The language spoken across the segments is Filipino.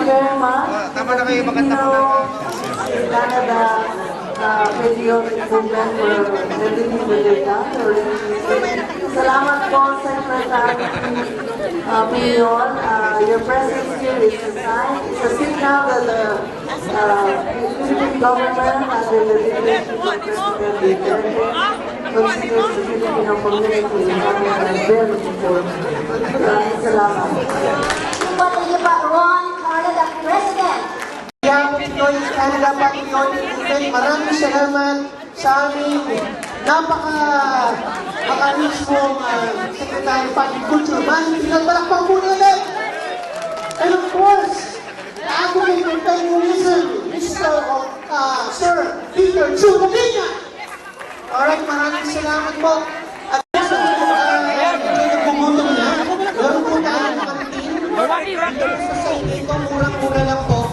very much. Tama na kayo magkanta po na. Canada Patriotic Movement for everything that they've done. Salamat po, Secretary Pinion. Your presence here is a sign. It's a signal that the Philippine government under the leadership of President Duterte considers the Filipino community very important. Maraming salamat. Thank you pa, Ron Canada President. Canada Patriotic Movement, maraming salamat sa aming napaka-mismong Secretary of Agriculture. Pinagbalakpak po ulit. And of course, the Agriculture Federalism, Sir Peter Chu Lavinia. Alright, maraming salamat po. At sa nagbubutom na, meron po tayo makarating. Dito sa site ito, murang-mura lang po.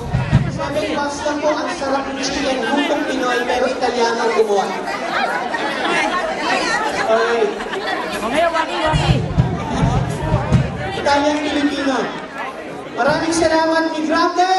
Sabi, basta po ang sarap ng chicken, lutong Pinoy, pero Italiano ang gumawa. Okay. Italian Filipino. Maraming salamat, Migrante!